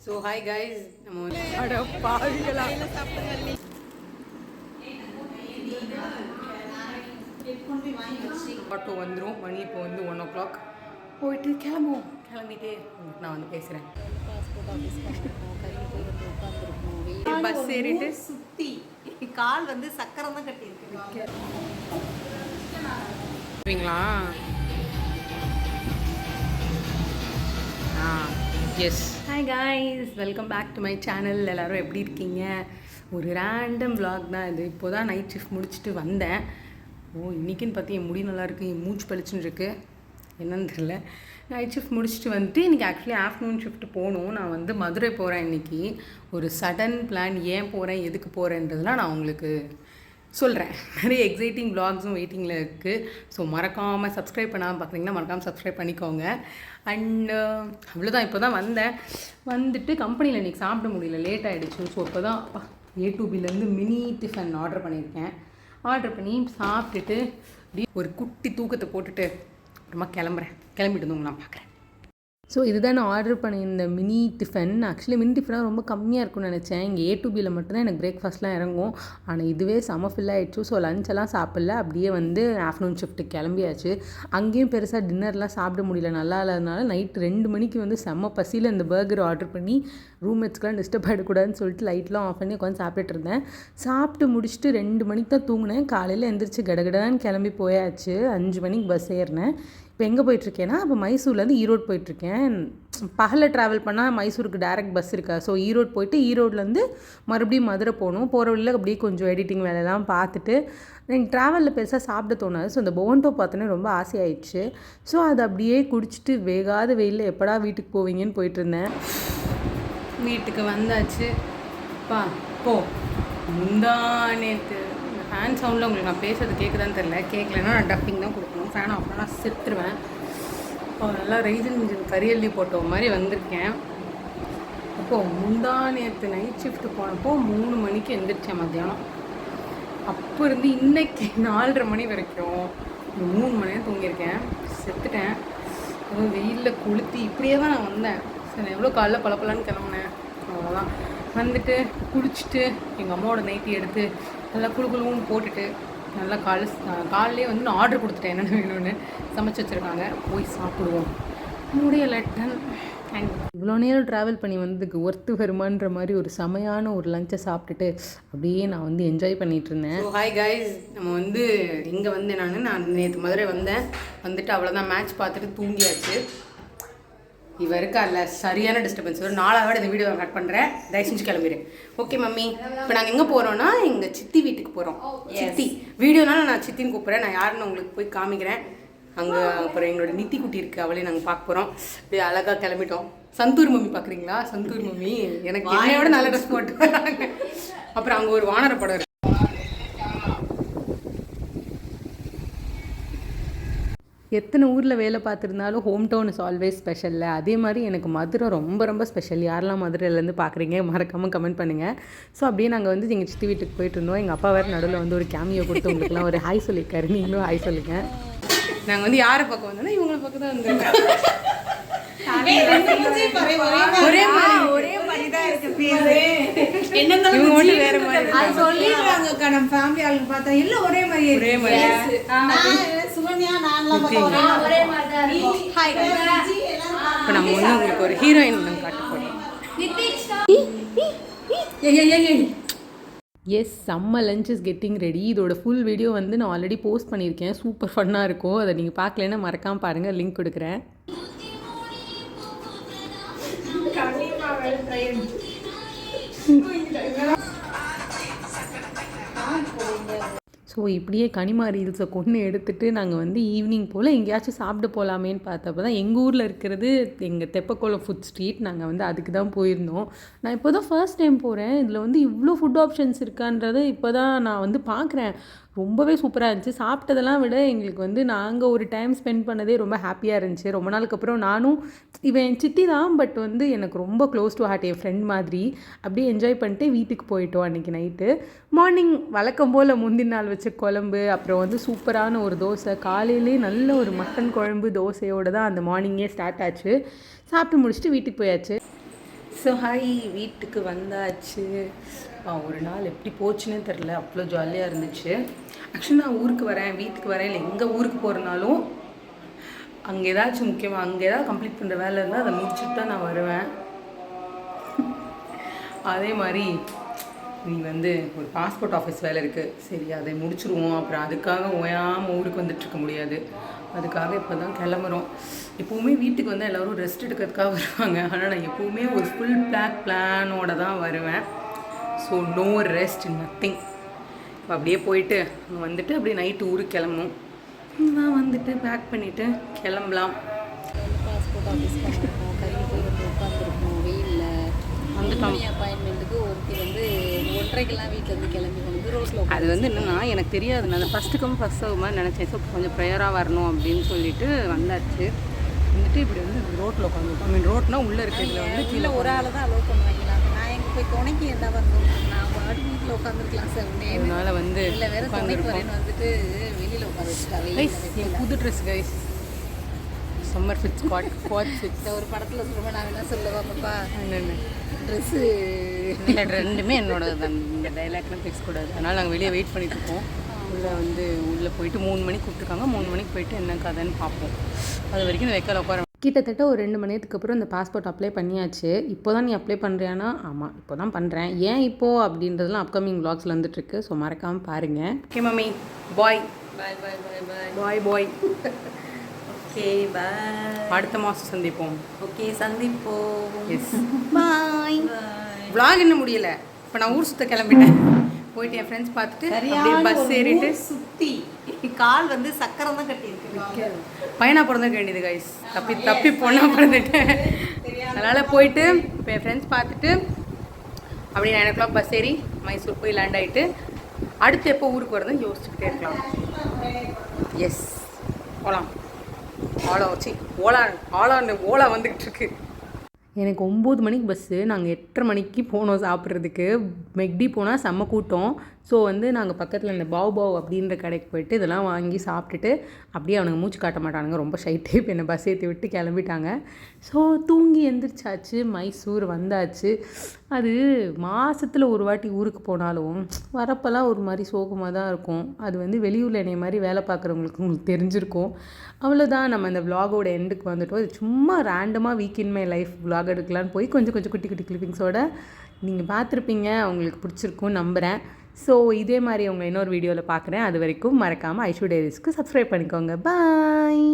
So hi guys, நம்ம பாவிகளா auto வந்துடும். மணி இப்போ வந்து 1 o'clock. போயிட்டு கிளம்புவோம். கிளம்பிட்டு நான் வந்து பேசுகிறேன். பஸ் ஏறிட்டு சுத்தி கால் வந்து சக்கரம் தான் கட்டியிருக்கு. Yes. Hi guys, welcome back to my channel. எல்லோரும் எப்படி இருக்கீங்க? ஒரு ரேண்டம் vlog தான் இது. இப்போ தான் நைட் ஷிஃப்ட் முடிச்சுட்டு வந்தேன். இன்றைக்கின்னு பார்த்து என் முடி நல்லாயிருக்கு, என் மூச்சு பளிச்சுன்னு இருக்குது, என்னன்னு தெரியல. நைட் ஷிஃப்ட் முடிச்சுட்டு வந்துட்டு இன்றைக்கி ஆக்சுவலி ஆஃப்டர்நூன் ஷிஃப்ட் போகணும். நான் வந்து மதுரை போகிறேன் இன்றைக்கி. ஒரு சடன் பிளான், ஏன் போகிறேன் எதுக்கு போகிறேன்றதுலாம் நான் உங்களுக்கு சொல்கிறேன். நிறைய எக்ஸைட்டிங் vlogsம் வெயிட்டிங்கில் இருக்குது. ஸோ மறக்காமல் சப்ஸ்கிரைப் பண்ணாமல் பார்க்குறீங்கன்னா மறக்காமல் சப்ஸ்கிரைப் பண்ணிக்கோங்க. அண்ட் அவ்வளோதான். இப்போ தான் வந்துட்டு கம்பெனியில் இன்றைக்கி சாப்பிட முடியல, லேட் ஆகிடுச்சு. ஸோ இப்போ தான் A2Bலேருந்து மினி டிஃபன் ஆர்டர் பண்ணியிருக்கேன். ஆர்டர் பண்ணி சாப்பிட்டுட்டு ஒரு குட்டி தூக்கத்தை போட்டுட்டு அப்புறமா கிளம்பிட்டு வந்து நான் பார்க்குறேன். ஸோ இதுதான் நான் ஆர்டர் பண்ணியிருந்த மினி டிஃபன். ஆக்சுவலி மினி டிஃபனாக ரொம்ப கம்மியாக இருக்கும்னு நினச்சேன். இங்கே A2Bயில் மட்டும்தான் எனக்கு பிரேக்ஃபாஸ்ட்லாம் இறங்கும். ஆனால் இதுவே செம ஃபில் ஆகிடுச்சு. ஸோ லஞ்செல்லாம் சாப்பிடல, அப்படியே வந்து ஆஃப்டர்நூன் ஷிஃப்ட்டுக்கு கிளம்பியாச்சு. அங்கேயும் பெருசாக டின்னர்லாம் சாப்பிட முடியல, நல்லா இல்லாதனால நைட்டு 2 மணிக்கு வந்து செம்ம பசியில் இந்த பர்கர் ஆர்டர் பண்ணி ரூம்மேட்ஸ்க்கெலாம் டிஸ்டர்ப் ஆகிடக்கூடாதுன்னு சொல்லிட்டு லைட்லாம் ஆஃப் பண்ணி உட்காந்து சாப்பிட்டுட்டு இருந்தேன். சாப்பிட்டு முடிச்சுட்டு 2 மணிக்கு தான் தூங்கினேன். காலையில் எந்திரிச்சு கடகடான்னு கிளம்பி போயாச்சு. 5 மணிக்கு பஸ் ஏறினேன். இப்போ எங்கே போயிட்டுருக்கேன்னா, இப்போ மைசூர்லேருந்து ஈரோடு போயிட்டுருக்கேன். பகலில் ட்ராவல் பண்ணால் மைசூருக்கு டேரெக்ட் பஸ் இருக்கா. ஸோ ஈரோடு போயிட்டு ஈரோட்லேருந்து மறுபடியும் மதுரை போகணும். போகிற வழியில் அப்படியே கொஞ்சம் எடிட்டிங் வேலையெல்லாம் பார்த்துட்டு எனக்கு ட்ராவலில் பெருசாக சாப்பிட தோணாது. ஸோ இந்த பொவன்டோ பார்த்தோன்னே ரொம்ப ஆசையாயிடுச்சு. ஸோ அதை அப்படியே குடிச்சிட்டு வேகாத வெயிலில் எப்படா வீட்டுக்கு போவீங்கன்னு போயிட்டுருந்தேன். வீட்டுக்கு வந்தாச்சு. போ முந்தானேத்து ஃபேன் சவுண்டில் உங்களுக்கு நான் பேசுறது கேட்குதான்னு தெரில. கேட்கலன்னா நான் டப்பிங் தான் கொடுக்கணும். ஃபேன் ஆஃப் பண்ணால் செத்துருவேன். நல்லா ரைசன் இன்ஜின் கரியல்லி போட்ட மாதிரி வந்திருக்கேன். அப்போது முந்தானேத்து நைட் ஷிஃப்ட்டு போனப்போ 3 மணிக்கு எழுந்திரிச்சேன் மத்தியானம். அப்போ இருந்து இன்னைக்கு 4:30 மணி வரைக்கும் 3 மணி நேரம் தூங்கியிருக்கேன். செத்துட்டேன். அதுவும் வெயிலில் கொளுத்தி இப்படியே தான் நான் வந்தேன். சரி, எவ்வளோ காலைல பழப்பலான்னு கிளம்புனேன். அவ்வளோதான். வந்துட்டு குளிச்சுட்டு எங்கள் அம்மாவோட நைட்டி எடுத்து நல்லா குழுக்குழுவும் போட்டுட்டு நல்லா காலையிலே வந்து நான் ஆர்டர் கொடுத்துட்டேன், என்னென்ன வேணும்னு சமைச்சு வச்சுருக்காங்க. போய் சாப்பிடுவோம். முடியலை டன். அண்ட் இவ்வளோ நேரம் ட்ராவல் பண்ணி வந்ததுக்கு ஒர்த்து வருமான்ற மாதிரி ஒரு செமையான ஒரு லஞ்சை சாப்பிட்டுட்டு அப்படியே நான் வந்து என்ஜாய் பண்ணிகிட்டு இருந்தேன். ஸோ ஹாய் கைஸ், நம்ம வந்து இங்கே வந்தேன். நான் நேற்று மதுரை வந்துட்டு அவ்வளோதான். மேட்ச் பார்த்துட்டு தூங்கியாச்சு. இவ இருக்கா இல்லை, சரியான டிஸ்டர்பன்ஸ். ஒரு 4 hour இந்த வீடியோ கட் பண்ணுறேன். தயவு செஞ்சு கிளம்பிடு. Okay mummy. இப்போ நாங்கள் எங்கே போகிறோன்னா எங்கள் சித்தி வீட்டுக்கு போகிறோம். சித்தி வீடியோனால நான் சித்தின்னு கூப்பிட்றேன். நான் யாருன்னு உங்களுக்கு போய் காமிக்கிறேன். அங்கே அப்புறம் எங்களோட நித்தி குட்டி இருக்குது, அவளையும் நாங்கள் பார்க்க போகிறோம். அப்படியே அழகாக கிளம்பிட்டோம். சந்தூர் மம்மி பார்க்குறீங்களா? சந்தூர் மம்மி எனக்கு என்னையோட நல்ல ட்ரெஸ் போட்டு வராங்க. அப்புறம் அங்கே ஒரு வானர படம் இருக்குது. எத்தனை ஊரில் வேலை பார்த்துருந்தாலும் ஹோம் டவுன் இஸ் ஆல்வேஸ் ஸ்பெஷலில். அதே மாதிரி எனக்கு மதுரை ரொம்ப ரொம்ப ஸ்பெஷல். யாரெல்லாம் மதுரையிலேருந்து பார்க்குறீங்க மறக்காமல் கமெண்ட் பண்ணுங்கள். ஸோ அப்படியே நாங்கள் வந்து எங்கள் சித்தி வீட்டுக்கு போயிட்டு இருந்தோம். எங்கள் அப்பா வேறு நடுவில் வந்து ஒரு கேமியோ கொடுத்து உங்களுக்குலாம் ஒரு ஹாய் சொல்லியிருக்காரு. நீங்களும் ஹாய் சொல்லுங்கள். நாங்கள் வந்து யாரை பக்கம் வந்தோன்னா இவங்களை பக்கம் தான் வந்துருக்கோம். ஒரே மாதிரி தான் இருக்கு. இவங்க மட்டும் வேற மாதிரி சொல்லிடுறாங்க. நம்ம ஃபேமிலி ஆளுங்க பார்த்தா எல்லாம் ஒரே மாதிரி ஒரே மாதிரி. சுகன்யா நான்லாம் ஒரே மாதிரி தான் இருக்கும். ஹாய். இப்போ நம்ம வந்து உங்களுக்கு ஒரு ஹீரோயின் காட்ட போறோம். எஸ், செம்ம லஞ்ச் இஸ் கெட்டிங் ரெடி. இதோட ஃபுல் வீடியோ வந்து நான் ஆல்ரெடி போஸ்ட் பண்ணியிருக்கேன். சூப்பர் ஃபன்னாக இருக்கும். அதை நீங்கள் பார்க்கலன்னா மறக்காமல் பாருங்கள், லிங்க் கொடுக்குறேன். ஸோ இப்படியே கனிமா ரீல்ஸை கொண்டு எடுத்துகிட்டு நாங்கள் வந்து ஈவினிங் போல் எங்கேயாச்சும் சாப்பிட போகலாமேன்னு பார்த்தப்போ தான் எங்கள் ஊரில் இருக்கிறது எங்கள் தெப்பக்குளம் ஃபுட் ஸ்ட்ரீட். நாங்கள் வந்து அதுக்கு தான் போயிருந்தோம். நான் இப்போ தான் ஃபர்ஸ்ட் டைம் போகிறேன். இதில் வந்து இவ்வளோ ஃபுட் ஆப்ஷன்ஸ் இருக்கான்றது இப்போ தான் நான் வந்து பார்க்குறேன். ரொம்பவே சூப்பராக இருந்துச்சு. சாப்பிட்டதெல்லாம் விட எங்களுக்கு வந்து நாங்கள் ஒரு டைம் ஸ்பெண்ட் பண்ணதே ரொம்ப ஹாப்பியாக இருந்துச்சு. ரொம்ப நாளுக்கு அப்புறம் நானும் இவன் என் சித்தி தான், பட் வந்து எனக்கு ரொம்ப க்ளோஸ் டு ஹார்ட், என் ஃப்ரெண்ட் மாதிரி. அப்படியே என்ஜாய் பண்ணிட்டு வீட்டுக்கு போயிட்டோம். அன்றைக்கி நைட்டு மார்னிங் வழக்கம் போல் முந்தின நாள் வச்ச குழம்பு, அப்புறம் வந்து சூப்பரான ஒரு தோசை. காலையிலே நல்ல ஒரு மட்டன் குழம்பு தோசையோடு தான் அந்த மார்னிங்கே ஸ்டார்ட் ஆச்சு. சாப்பிட்டு முடிச்சுட்டு வீட்டுக்கு போயாச்சு. ஸோ ஹாய், வீட்டுக்கு வந்தாச்சு. ஒரு நாள் எப்படி போச்சுன்னே தெரில, அவ்வளோ ஜாலியாக இருந்துச்சு. ஆக்சுவலி நான் ஊருக்கு வரேன், வீட்டுக்கு வரேன், இல்லை எங்கே ஊருக்கு போகிறனாலும் அங்கே ஏதாச்சும் முக்கியமாக அங்கே ஏதாவது கம்ப்ளீட் பண்ணுற வேலை இருந்தால் அதை முடிச்சுட்டு தான் நான் வருவேன். அதே மாதிரி நீ வந்து ஒரு பாஸ்போர்ட் ஆஃபீஸ் வேலை இருக்குது, சரி அதை முடிச்சுருவோம். அப்புறம் அதுக்காக ஓயாமல் ஊருக்கு வந்துட்டுருக்க முடியாது. அதுக்காக இப்போ தான் கிளம்புறோம். எப்போவுமே வீட்டுக்கு வந்து எல்லோரும் ரெஸ்ட் எடுக்கிறதுக்காக வருவாங்க. ஆனால் நான் எப்போவுமே ஒரு ஃபுல் பிளானோட தான் வருவேன். So no rest, nothing. இப்போ அப்படியே போயிட்டு அங்கே வந்துட்டு அப்படியே நைட்டு ஊருக்கு கிளம்பணும். நான் வந்துட்டு பேக் பண்ணிவிட்டு கிளம்பலாம். பாஸ்போர்ட் ஆஃபீஸ் பண்ணிருக்கோம், கையில் போய் வந்து உட்காந்துருக்கோம் வெயிலில். வந்துட்டோம் அப்பாயின்மெண்ட்டுக்கு. ஒருத்தி வந்து 1:30க்கெல்லாம் வீட்டிலேருந்து கிளம்பி வந்து ரோட்டில். அது வந்து என்னென்னா எனக்கு தெரியாது, நான் ஃபஸ்ட்டு கம் ஃபஸ்ட் சர்வ் மாதிரி நினச்சேன். ஸோ கொஞ்சம் ப்ரேயராக வரணும் அப்படின்னு சொல்லிட்டு வந்தாச்சு. வந்துட்டு இப்படி வந்து ரோட்டில் உட்காந்துருக்கோம். ஐ மீன் ரோட்னா உள்ளே இருக்கிறதுல வந்து கீழே ஒரு ஆள் தான் அலோவ் பண்ணுவாங்களா? நான் எங்கே போய் துணைக்கு என்ன வந்தோம், நான் பாட்டு வீட்டில் உட்காந்துருக்கலாம் சார். அதனால வந்து இல்லை வேறு துணைக்கு வரேன்னு வந்துட்டு வெளியில் உட்காந்துருக்காங்க. என் புது dress guys, summer fit squad fit. ஒரு படத்தில் சொல்லுவேன், நான் என்ன சொல்லுவாங்கப்பா, என்னென்ன ட்ரெஸ்ஸு இல்லை ரெண்டுமே என்னோட தான். இந்த டைலாக்லாம் பேசக்கூடாது. அதனால் நாங்கள் வெளியே வெயிட் பண்ணிட்டு இருக்கோம். உள்ளே போயிட்டு 3 மணிக்கு கூப்பிட்டுருக்காங்க. 3 மணிக்கு போயிட்டு என்ன கதைன்னு பார்ப்போம். அது வரைக்கும் இந்த வெக்கால உட்கார. கிட்டத்தட்ட ஒரு 2 மணி நேரத்துக்கு அப்புறம் இந்த பாஸ்போர்ட் அப்ளை பண்ணியாச்சு. இப்போ தான் நீ அப்ளை பண்ணுறியானா? ஆமாம், இப்போ தான் பண்ணுறேன். ஏன் இப்போது அப்படின்றதுலாம் அப்கமிங் வ்ளாக்ஸில் வந்துட்டுருக்கு. ஸோ மறக்காமல் பாருங்கள். Okay mummy, bye bye bye bye bye bye bye. Okay bye. அடுத்த மாதம் சந்திப்போம். ஓகே சந்திப்போம். Yes bye. vlog இன்னும் முடியலை. இப்போ நான் ஊர் சுற்ற கிளம்பிட்டேன். போயிட்டு என் ஃப்ரெண்ட்ஸ் பார்த்துட்டு அப்படியே பஸ் ஏறிட்டு சுற்றி கால் வந்து சக்கரம் தான் கட்டியிருக்கு. பையனாக பிறந்திருக்க வேண்டியது கைஸ். தப்பி பொண்ணாக பிறந்துட்டேன். அதனால் போயிட்டு இப்போ என் ஃப்ரெண்ட்ஸ் பார்த்துட்டு அப்படியே 9 o'clock பஸ் ஏறி மைசூர் போய் லேண்ட் ஆகிட்டு அடுத்து எப்போ ஊருக்கு வருதுன்னு யோசிச்சுக்கிட்டே இருக்கலாம். எஸ், போகலாம். ஓலா வந்துக்கிட்டு இருக்கு. எனக்கு 9 மணிக்கு பஸ்ஸு. நாங்கள் 8:30 மணிக்கு போனோம் சாப்பிட்றதுக்கு. மெக்டி போனால் செம்ம கூட்டம். ஸோ வந்து நாங்கள் பக்கத்தில் இந்த பாவ் அப்படின்ற கடைக்கு போயிட்டு இதெல்லாம் வாங்கி சாப்பிட்டுட்டு அப்படியே அவனுங்க மூச்சு காட்ட மாட்டானுங்க, ரொம்ப ஷை டைப். என்னை பஸ் ஏற்றி விட்டு கிளம்பிட்டாங்க. ஸோ தூங்கி எந்திரிச்சாச்சு, மைசூர் வந்தாச்சு. அது மாதத்தில் ஒரு வாட்டி ஊருக்கு போனாலும் வரப்பெல்லாம் ஒரு மாதிரி சோகமாக தான் இருக்கும். அது வந்து வெளியூரில் என்னை மாதிரி வேலை பார்க்குறவங்களுக்கு உங்களுக்கு தெரிஞ்சிருக்கும். அவ்வளோதான், நம்ம அந்த விலாகோட எண்டுக்கு வந்துட்டோம். இது சும்மா ரேண்டமாக week in my life vlog எடுக்கலான்னு போய் கொஞ்சம் குட்டி குட்டி கிளிப்பிங்ஸோட நீங்கள் பார்த்துருப்பீங்க. அவங்களுக்கு பிடிச்சிருக்கும் நம்புகிறேன். ஸோ இதே மாதிரி உங்களை இன்னொரு வீடியோவில் பார்க்குறேன். அது வரைக்கும் மறக்காமல் ஐஷு டைரிஸ்க்கு சப்ஸ்கிரைப் பண்ணிக்கோங்க. பாய்.